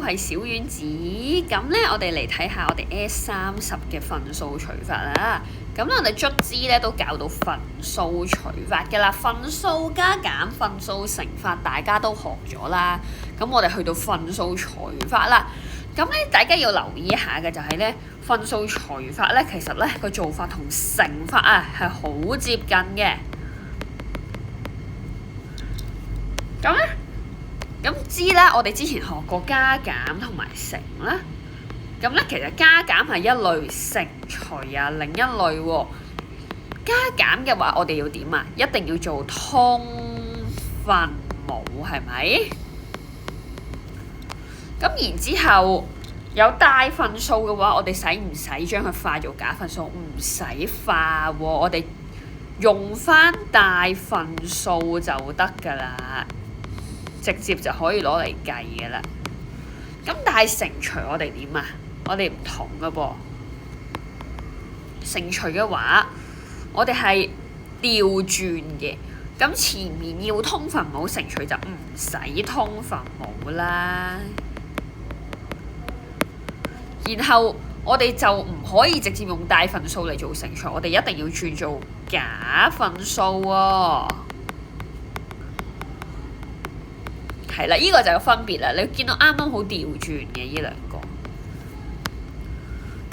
係小丸子。咁呢，我哋嚟睇下我哋 S30嘅分數除法啦。咁我哋卒之咧都教到分數除法嘅啦，分數加減、分數乘法大家都學咗啦。咁我哋去到分數除法啦。咁咧大家要留意一下嘅就係咧，分數除法咧其實咧個做法同乘法啊係好接近嘅。咁咧，咁知啦，我哋之前學過加減同埋乘啦。咁咧，其實加減係一類，乘除啊另一類喎。加減嘅話，我哋要點啊？一定要做通分母，係咪？咁然之後有大份數嘅話，我哋使唔使將佢化做假份數？唔使化喎，我哋用翻大份數就得㗎啦，直接就可以攞嚟計㗎啦。咁但係乘除我哋點啊？我哋唔同㗎噃，乘除嘅話，我哋係調轉嘅。咁前面要通分母，乘除就唔使通分母啦。然後我哋就唔可以直接用大份數嚟做乘除，我哋一定要轉做假份數喎。係啦，呢個就有分別啦。你見到啱啱好調轉嘅呢兩個。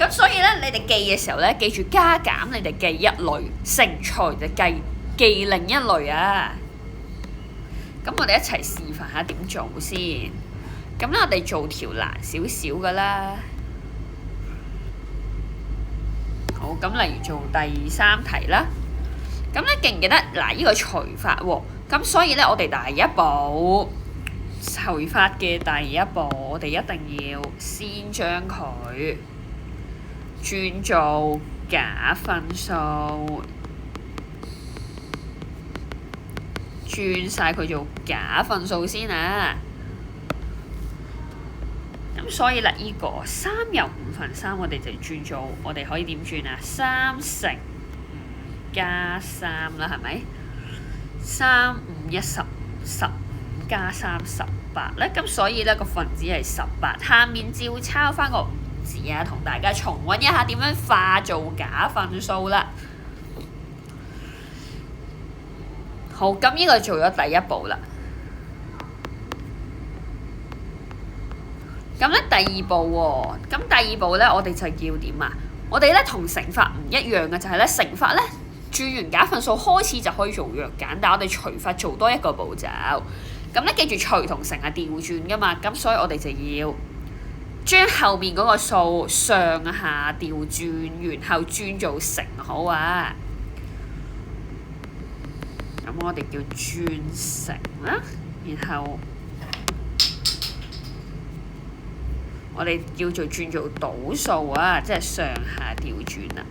咁所以咧，你哋記嘅時候咧，記住加減你哋記一類，乘除就記另一類啊。咁我哋一齊示範下點做先。咁咧，我哋做條難少少㗎啦。好，咁例如做第3題啦。咁咧，記唔記得嗱？呢個除法喎。咁所以咧，我哋第一步除法嘅第一步，我哋一定要先將佢轉做假份數，轉晒佢做假份數先啊！咁所以啦，呢個3又5/3，我哋就轉做，我哋可以點轉啊？3乘5加3啦，係咪？3、5、1、15， 15加3 18咧。咁所以咧個分子係18，下面照抄翻個5字啊，同大家重溫一下點樣化做假份數啦。好，咁呢個做咗第一步啦。咁咧第二步喎，咁第二步咧我哋就要點啊？我哋咧同乘法唔一樣嘅就係咧，乘法咧轉完假份數開始就可以做弱減，但係我哋除法做多一個步驟。咁咧記住除同乘係調轉噶嘛，咁所以我哋就要將後面嗰個數上下調轉，然後轉做乘好啊。咁我哋叫轉乘啦，然後我哋叫做轉做倒數啊，即係上下調轉啦。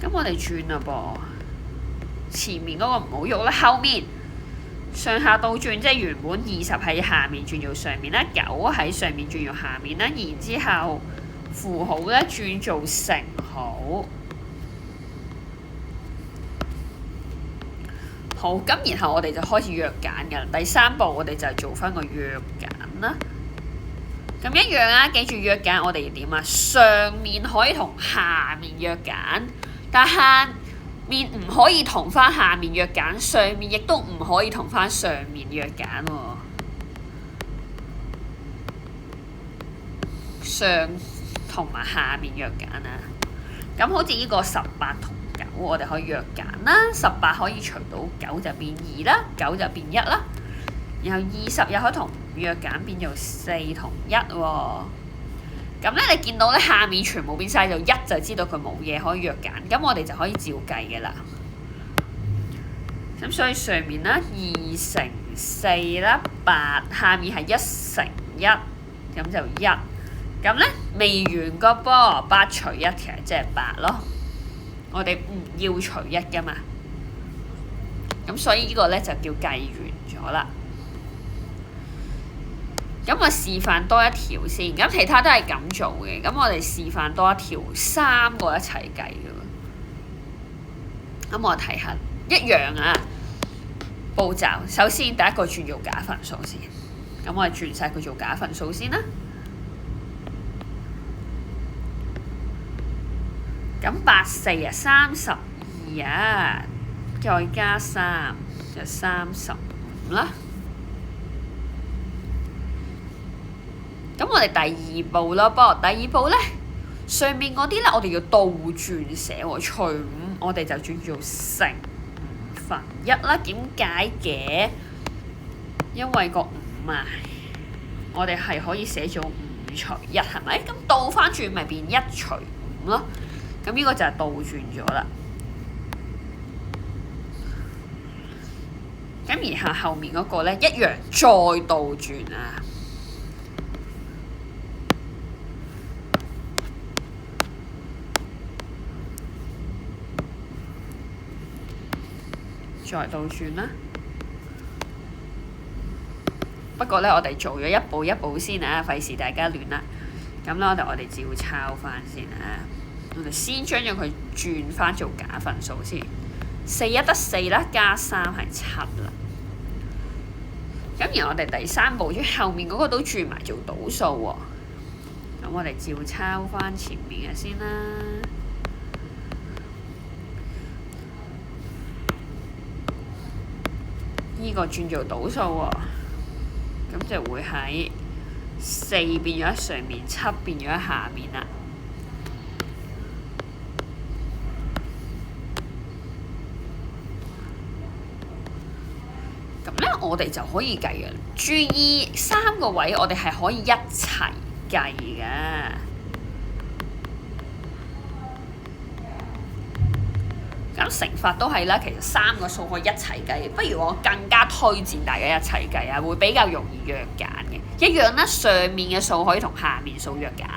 咁我哋轉啦噃，前面嗰個唔好喐啦，後面上下倒轉，即係原本20喺下面轉做上面啦，9喺上面轉做下面啦，然之後符號咧轉做乘號。好，咁然後我哋就開始弱減㗎啦。第3步我哋就係做翻個弱減啦。咁一樣啊，記住弱減我哋要點啊？上面可以同下面弱減，但下面唔可以同翻下面弱減，上面亦都唔可以同翻上面弱減喎。上同埋下面弱減啊。咁好似呢個18同9，我哋可以弱減啦。18可以除到9就變2啦，9就變1啦。然後20又可以同5弱減變做4同1喎。咁咧，你見到咧下面全部變晒就1，就知道佢冇嘢可以弱減。咁我哋就可以照計嘅啦。咁所以上面啦2乘4啦8，下面係1乘1，咁就1。咁咧未完個噃，8除1其實即係8咯。我哋唔要除1噶嘛。咁所以呢個咧就叫計完咗啦。咁咁我示範多一條先，咁其他都係咁做嘅。咁我哋示範多一條，三個一齊計嘅喎。咁我睇下一樣啊，步驟。首先第一個轉做假份數先，咁我哋轉晒佢做假份數先啦。咁84啊，32啊，再加3就35啦。咁我哋第二步啦噃，第二步咧，上面嗰啲咧，我哋要倒轉寫喎，除5我哋就轉做乘1/5啦。點解嘅？因為個5啊，我哋係可以寫做5除1，係咪？咁倒翻轉咪變1除5咯。咁呢個就係倒轉咗啦。咁然後後面嗰個咧一樣再倒轉啊。再倒轉啦。不過咧，我哋做咗一步一步先啊，費事大家亂啦。咁咧，我哋照抄翻先啊。我哋先將佢轉翻做假份數先，4得4啦，加3係7啦。咁而我哋第三步將後面嗰個都轉埋做倒數喎。咁我哋照抄翻前面嘅先啦。呢個轉做倒數喎，咁就會喺4變咗喺上面，7變咗喺下面啦。咁咧，我哋就可以計嘅。注意3個位，我哋係可以一齊計嘅。咁乘法都係啦，其實3個數可以一齊計，不如我更加推薦大家一齊計啊，會比較容易約減嘅。一樣啦，上面嘅數可以同下面數約減。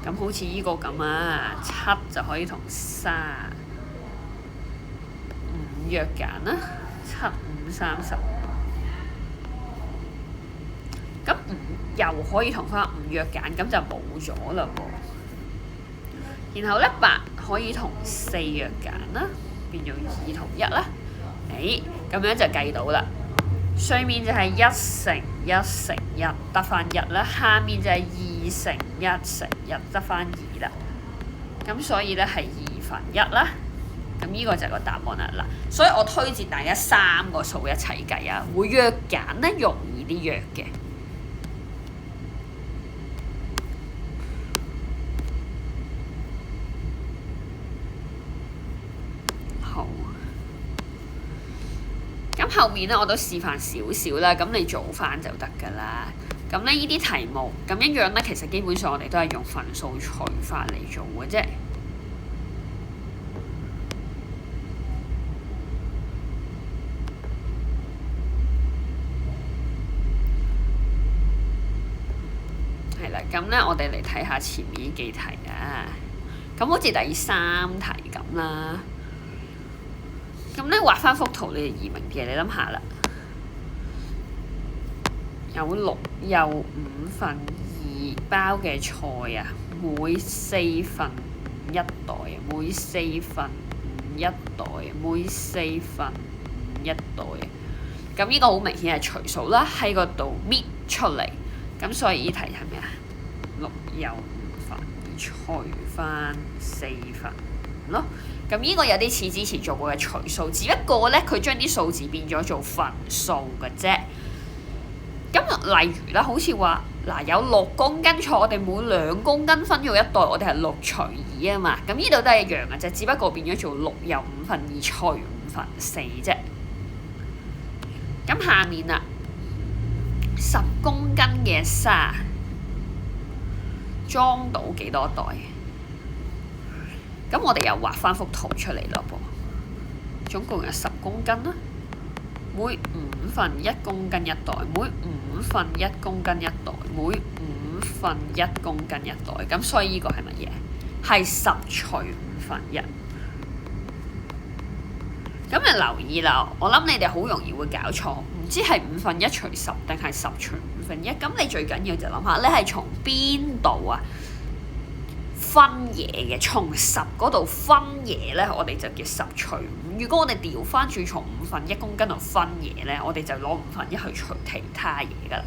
咁好似呢個咁啊，7就可以同35約減啦，7、5、30。咁5又可以同翻5約減，咁就冇咗啦噃。然後咧8可以同4約減啦，變做2同1啦。咁樣就計到啦。上面就係1乘1乘1得翻1啦，下面就係2乘1乘1得翻2啦。咁所以咧係1/2啦。咁呢個就係個答案啦。嗱，所以我推薦大家3個數一齊計啊，會約減咧容易啲約嘅。好。咁後面咧我都示範少少啦，咁你做翻就得㗎啦。咁咧呢啲題目咁一樣咧，其實基本上我哋都係用份數除法嚟做嘅啫。係啦，咁咧我哋嚟睇下前面幾題啊。咁好似第3題咁啦。咁咧畫翻幅圖，你哋易明啲，你諗下啦。有5/6包嘅菜啊，每1/4一袋，每1/4一袋，每1/4一袋。咁呢個好明顯係除數啦，喺嗰度搣出嚟。咁所以呢題係咩啊？6/5除翻4/5咯。咁呢個有啲似之前做過嘅除數，只不過咧佢將啲數字變咗做份數嘅啫。咁例如啦，好似話嗱有6公斤菜，我哋每2公斤分咗一袋，我哋係6除2啊嘛。咁呢度都係一樣嘅啫，只不過變咗做6/5除4啫。咁下面啦，10公斤嘅沙裝到幾多袋？咁我哋又畫翻幅圖出嚟咯噃，總共有10公斤啦，每1/5公斤一袋，每1/5公斤一袋，每1/5公斤一袋。咁所以呢個係乜嘢？係10除1/5。咁你留意啦，我諗你哋好容易會搞錯，唔知係1/5除10定係10除1/5。咁你最緊要就諗下，你係從邊度啊分嘢嘅？從10嗰度分嘢咧，我哋就叫10除5。如果我哋調翻轉從1/5公斤度分嘢咧，我哋就攞1/5去除其他嘢㗎啦。